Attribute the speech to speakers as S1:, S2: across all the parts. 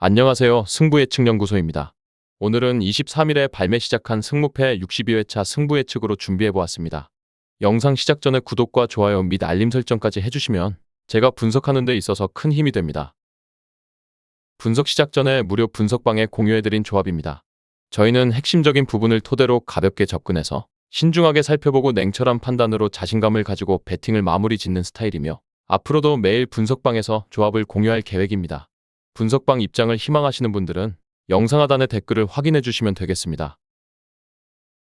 S1: 안녕하세요. 승부예측연구소입니다. 오늘은 23일에 발매 시작한 승무패 62회차 승부예측으로 준비해보았습니다. 영상 시작 전에 구독과 좋아요 및 알림 설정까지 해주시면 제가 분석하는 데 있어서 큰 힘이 됩니다. 분석 시작 전에 무료 분석방에 공유해드린 조합입니다. 저희는 핵심적인 부분을 토대로 가볍게 접근해서 신중하게 살펴보고 냉철한 판단으로 자신감을 가지고 배팅을 마무리 짓는 스타일이며 앞으로도 매일 분석방에서 조합을 공유할 계획입니다. 분석방 입장을 희망하시는 분들은 영상 하단의 댓글을 확인해 주시면 되겠습니다.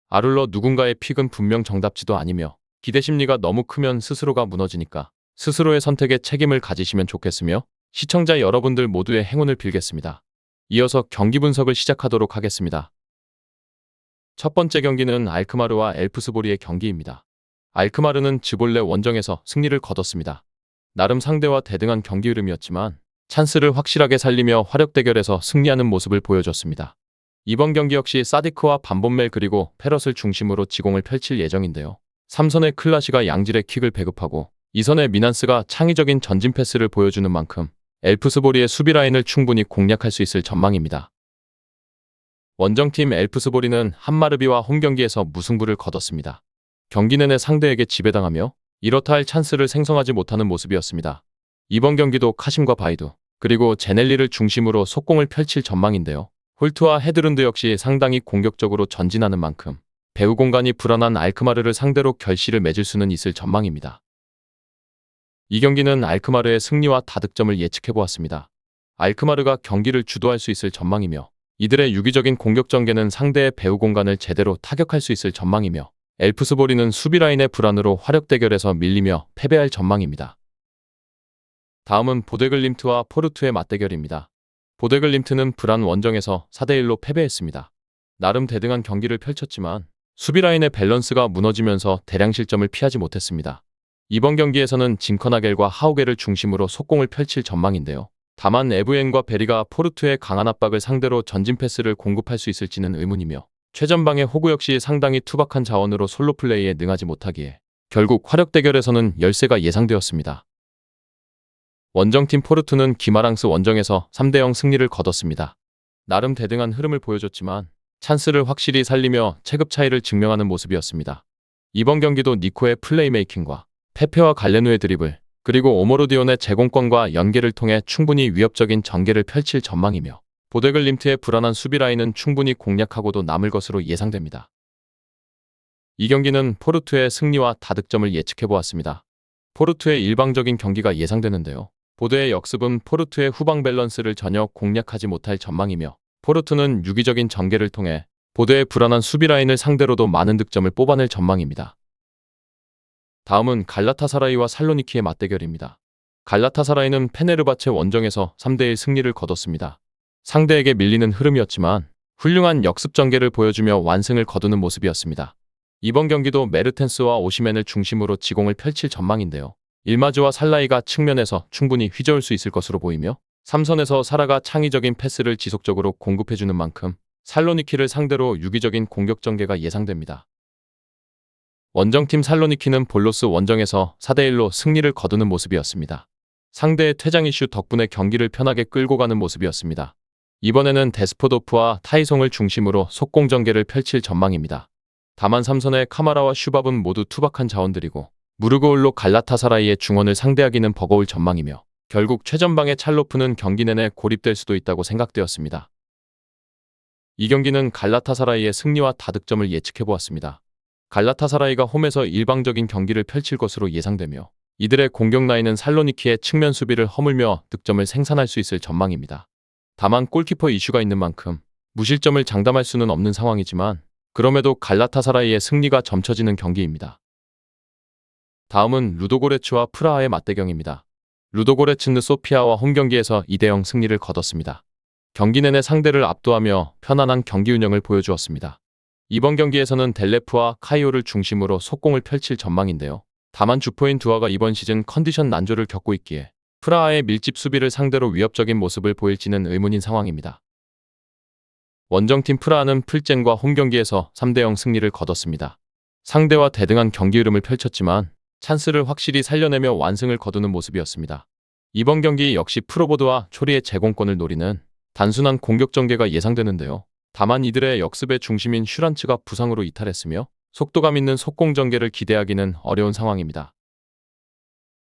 S1: 아룰러 누군가의 픽은 분명 정답지도 아니며 기대 심리가 너무 크면 스스로가 무너지니까 스스로의 선택에 책임을 가지시면 좋겠으며 시청자 여러분들 모두의 행운을 빌겠습니다. 이어서 경기 분석을 시작하도록 하겠습니다. 첫 번째 경기는 알크마르와 엘프스보리의 경기입니다. 알크마르는 즈볼레 원정에서 승리를 거뒀습니다. 나름 상대와 대등한 경기 흐름이었지만 찬스를 확실하게 살리며 화력 대결에서 승리하는 모습을 보여줬습니다. 이번 경기 역시 사디크와 반본멜 그리고 페럿을 중심으로 지공을 펼칠 예정인데요. 3선의 클라시가 양질의 킥을 배급하고 2선의 미난스가 창의적인 전진 패스를 보여주는 만큼 엘프스보리의 수비 라인을 충분히 공략할 수 있을 전망입니다. 원정팀 엘프스보리는 한마르비와 홈경기에서 무승부를 거뒀습니다. 경기 내내 상대에게 지배당하며 이렇다 할 찬스를 생성하지 못하는 모습이었습니다. 이번 경기도 카심과 바이두 그리고 제넬리를 중심으로 속공을 펼칠 전망인데요. 홀트와 헤드룬드 역시 상당히 공격적으로 전진하는 만큼 배후 공간이 불안한 알크마르를 상대로 결실을 맺을 수는 있을 전망입니다. 이 경기는 알크마르의 승리와 다득점을 예측해보았습니다. 알크마르가 경기를 주도할 수 있을 전망이며 이들의 유기적인 공격 전개는 상대의 배후 공간을 제대로 타격할 수 있을 전망이며 엘프스보리는 수비 라인의 불안으로 화력 대결에서 밀리며 패배할 전망입니다. 다음은 보데글림트와 포르투의 맞대결입니다. 보데글림트는 브란 원정에서 4대1로 패배했습니다. 나름 대등한 경기를 펼쳤지만 수비 라인의 밸런스가 무너지면서 대량 실점을 피하지 못했습니다. 이번 경기에서는 징커나겔과 하우겔을 중심으로 속공을 펼칠 전망인데요. 다만 에브엔과 베리가 포르투의 강한 압박을 상대로 전진 패스를 공급할 수 있을지는 의문이며 최전방의 호구 역시 상당히 투박한 자원으로 솔로 플레이에 능하지 못하기에 결국 화력 대결에서는 열세가 예상되었습니다. 원정팀 포르투는 기마랑스 원정에서 3대0 승리를 거뒀습니다. 나름 대등한 흐름을 보여줬지만 찬스를 확실히 살리며 체급 차이를 증명하는 모습이었습니다. 이번 경기도 니코의 플레이메이킹과 페페와 갈레누의 드리블 그리고 오모르디온의 제공권과 연계를 통해 충분히 위협적인 전개를 펼칠 전망이며 보데글림트의 불안한 수비 라인은 충분히 공략하고도 남을 것으로 예상됩니다. 이 경기는 포르투의 승리와 다득점을 예측해보았습니다. 포르투의 일방적인 경기가 예상되는데요. 보드의 역습은 포르투의 후방 밸런스를 전혀 공략하지 못할 전망이며 포르투는 유기적인 전개를 통해 보드의 불안한 수비 라인을 상대로도 많은 득점을 뽑아낼 전망입니다. 다음은 갈라타사라이와 살로니키의 맞대결입니다. 갈라타사라이는 페네르바체 원정에서 3대1 승리를 거뒀습니다. 상대에게 밀리는 흐름이었지만 훌륭한 역습 전개를 보여주며 완승을 거두는 모습이었습니다. 이번 경기도 메르텐스와 오시멘을 중심으로 지공을 펼칠 전망인데요. 일마즈와 살라이가 측면에서 충분히 휘저을 수 있을 것으로 보이며 3선에서 사라가 창의적인 패스를 지속적으로 공급해주는 만큼 살로니키를 상대로 유기적인 공격 전개가 예상됩니다. 원정팀 살로니키는 볼로스 원정에서 4대1로 승리를 거두는 모습이었습니다. 상대의 퇴장 이슈 덕분에 경기를 편하게 끌고 가는 모습이었습니다. 이번에는 데스포도프와 타이송을 중심으로 속공 전개를 펼칠 전망입니다. 다만 3선의 카마라와 슈밥은 모두 투박한 자원들이고 무르고울로 갈라타사라이의 중원을 상대하기는 버거울 전망이며 결국 최전방의 찰로프는 경기 내내 고립될 수도 있다고 생각되었습니다. 이 경기는 갈라타사라이의 승리와 다득점을 예측해보았습니다. 갈라타사라이가 홈에서 일방적인 경기를 펼칠 것으로 예상되며 이들의 공격 라인은 살로니키의 측면 수비를 허물며 득점을 생산할 수 있을 전망입니다. 다만 골키퍼 이슈가 있는 만큼 무실점을 장담할 수는 없는 상황이지만 그럼에도 갈라타사라이의 승리가 점쳐지는 경기입니다. 다음은 루도고레츠와 프라하의 맞대결입니다. 루도고레츠는 소피아와 홈경기에서 2대0 승리를 거뒀습니다. 경기 내내 상대를 압도하며 편안한 경기 운영을 보여주었습니다. 이번 경기에서는 델레프와 카이오를 중심으로 속공을 펼칠 전망인데요. 다만 주포인 두아가 이번 시즌 컨디션 난조를 겪고 있기에 프라하의 밀집 수비를 상대로 위협적인 모습을 보일지는 의문인 상황입니다. 원정팀 프라하는 풀젠과 홈경기에서 3대0 승리를 거뒀습니다. 상대와 대등한 경기 흐름을 펼쳤지만 찬스를 확실히 살려내며 완승을 거두는 모습이었습니다. 이번 경기 역시 프로보드와 초리의 제공권을 노리는 단순한 공격 전개가 예상되는데요. 다만 이들의 역습의 중심인 슈란츠가 부상으로 이탈했으며 속도감 있는 속공 전개를 기대하기는 어려운 상황입니다.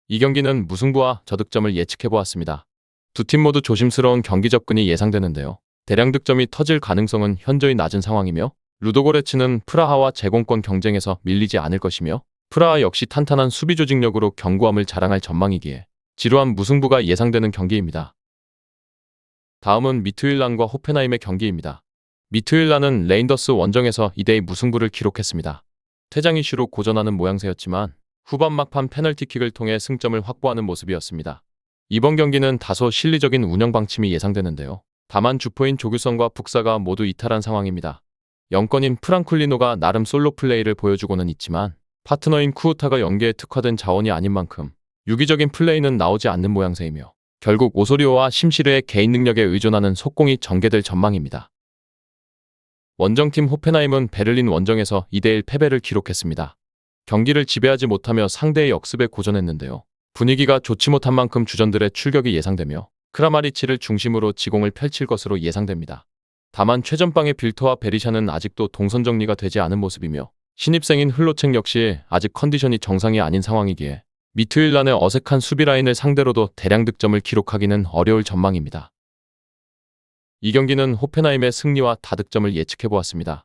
S1: 이 경기는 무승부와 저득점을 예측해보았습니다. 두 팀 모두 조심스러운 경기 접근이 예상되는데요. 대량 득점이 터질 가능성은 현저히 낮은 상황이며 루도고레츠는 프라하와 제공권 경쟁에서 밀리지 않을 것이며 프라하 역시 탄탄한 수비 조직력으로 견고함을 자랑할 전망이기에 지루한 무승부가 예상되는 경기입니다. 다음은 미트윌란과 호펜하임의 경기입니다. 미트윌란은 레인더스 원정에서 2대2 무승부를 기록했습니다. 퇴장 이슈로 고전하는 모양새였지만 후반 막판 페널티킥을 통해 승점을 확보하는 모습이었습니다. 이번 경기는 다소 실리적인 운영 방침이 예상되는데요. 다만 주포인 조규성과 북사가 모두 이탈한 상황입니다. 영권인 프랑쿨리노가 나름 솔로 플레이를 보여주고는 있지만 파트너인 쿠우타가 연계에 특화된 자원이 아닌 만큼 유기적인 플레이는 나오지 않는 모양새이며 결국 오소리오와 심시르의 개인 능력에 의존하는 속공이 전개될 전망입니다. 원정팀 호펜하임은 베를린 원정에서 2대1 패배를 기록했습니다. 경기를 지배하지 못하며 상대의 역습에 고전했는데요. 분위기가 좋지 못한 만큼 주전들의 출격이 예상되며 크라마리치를 중심으로 지공을 펼칠 것으로 예상됩니다. 다만 최전방의 빌터와 베리샤는 아직도 동선 정리가 되지 않은 모습이며 신입생인 흘로책 역시 아직 컨디션이 정상이 아닌 상황이기에 미트윌란의 어색한 수비 라인을 상대로도 대량 득점을 기록하기는 어려울 전망입니다. 이 경기는 호펜하임의 승리와 다득점을 예측해보았습니다.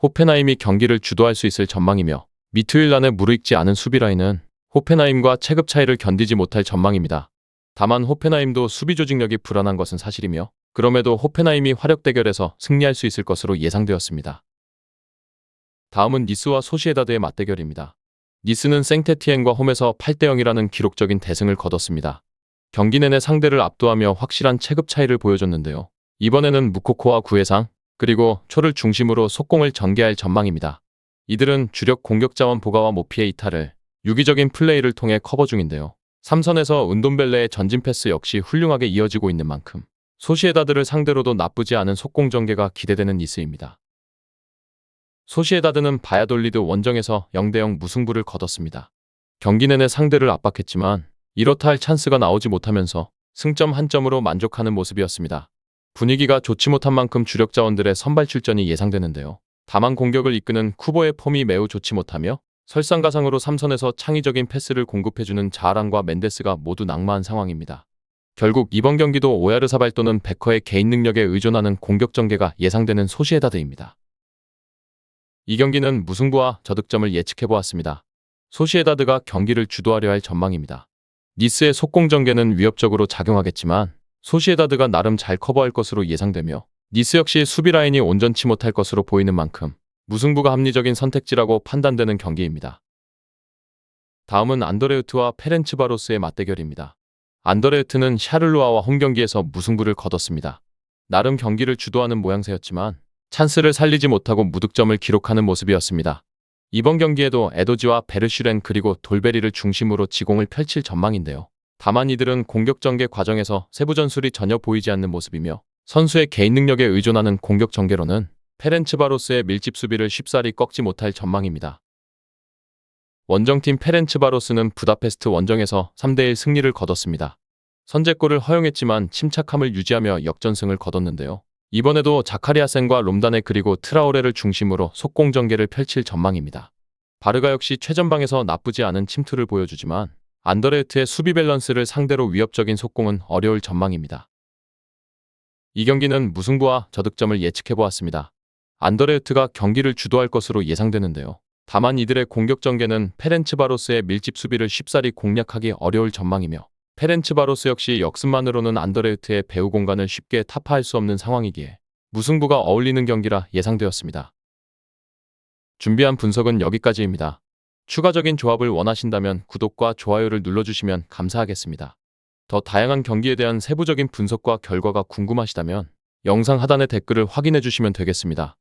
S1: 호펜하임이 경기를 주도할 수 있을 전망이며 미트윌란의 무르익지 않은 수비 라인은 호펜하임과 체급 차이를 견디지 못할 전망입니다. 다만 호펜하임도 수비 조직력이 불안한 것은 사실이며 그럼에도 호펜하임이 화력 대결에서 승리할 수 있을 것으로 예상되었습니다. 다음은 니스와 소시에다드의 맞대결입니다. 니스는 생테티엔과 홈에서 8대0이라는 기록적인 대승을 거뒀습니다. 경기 내내 상대를 압도하며 확실한 체급 차이를 보여줬는데요. 이번에는 무코코와 구해상 그리고 초를 중심으로 속공을 전개할 전망입니다. 이들은 주력 공격 자원 보가와 모피의 이탈을 유기적인 플레이를 통해 커버 중인데요. 3선에서 은돈벨레의 전진 패스 역시 훌륭하게 이어지고 있는 만큼 소시에다드를 상대로도 나쁘지 않은 속공 전개가 기대되는 니스입니다. 소시에다드는 바야돌리드 원정에서 0대0 무승부를 거뒀습니다. 경기 내내 상대를 압박했지만 이렇다 할 찬스가 나오지 못하면서 승점 한 점으로 만족하는 모습이었습니다. 분위기가 좋지 못한 만큼 주력 자원들의 선발 출전이 예상되는데요. 다만 공격을 이끄는 쿠보의 폼이 매우 좋지 못하며 설상가상으로 3선에서 창의적인 패스를 공급해주는 자아랑과 멘데스가 모두 낙마한 상황입니다. 결국 이번 경기도 오야르사발 또는 베커의 개인 능력에 의존하는 공격 전개가 예상되는 소시에다드입니다. 이 경기는 무승부와 저득점을 예측해보았습니다. 소시에다드가 경기를 주도하려 할 전망입니다. 니스의 속공 전개는 위협적으로 작용하겠지만 소시에다드가 나름 잘 커버할 것으로 예상되며 니스 역시 수비 라인이 온전치 못할 것으로 보이는 만큼 무승부가 합리적인 선택지라고 판단되는 경기입니다. 다음은 안더레우트와 페렌츠바로스의 맞대결입니다. 안더레우트는 샤를루아와 홈경기에서 무승부를 거뒀습니다. 나름 경기를 주도하는 모양새였지만 찬스를 살리지 못하고 무득점을 기록하는 모습이었습니다. 이번 경기에도 에도지와 베르슈렌 그리고 돌베리를 중심으로 지공을 펼칠 전망인데요. 다만 이들은 공격 전개 과정에서 세부 전술이 전혀 보이지 않는 모습이며 선수의 개인 능력에 의존하는 공격 전개로는 페렌츠바로스의 밀집 수비를 쉽사리 꺾지 못할 전망입니다. 원정팀 페렌츠바로스는 부다페스트 원정에서 3대1 승리를 거뒀습니다. 선제골을 허용했지만 침착함을 유지하며 역전승을 거뒀는데요. 이번에도 자카리아센과 롬다네 그리고 트라오레를 중심으로 속공 전개를 펼칠 전망입니다. 바르가 역시 최전방에서 나쁘지 않은 침투를 보여주지만 안더레우트의 수비 밸런스를 상대로 위협적인 속공은 어려울 전망입니다. 이 경기는 무승부와 저득점을 예측해보았습니다. 안더레우트가 경기를 주도할 것으로 예상되는데요. 다만 이들의 공격 전개는 페렌츠바로스의 밀집 수비를 쉽사리 공략하기 어려울 전망이며 페렌츠바로스 역시 역습만으로는 안더레우트의 배후 공간을 쉽게 타파할 수 없는 상황이기에 무승부가 어울리는 경기라 예상되었습니다. 준비한 분석은 여기까지입니다. 추가적인 조합을 원하신다면 구독과 좋아요를 눌러주시면 감사하겠습니다. 더 다양한 경기에 대한 세부적인 분석과 결과가 궁금하시다면 영상 하단의 댓글을 확인해 주시면 되겠습니다.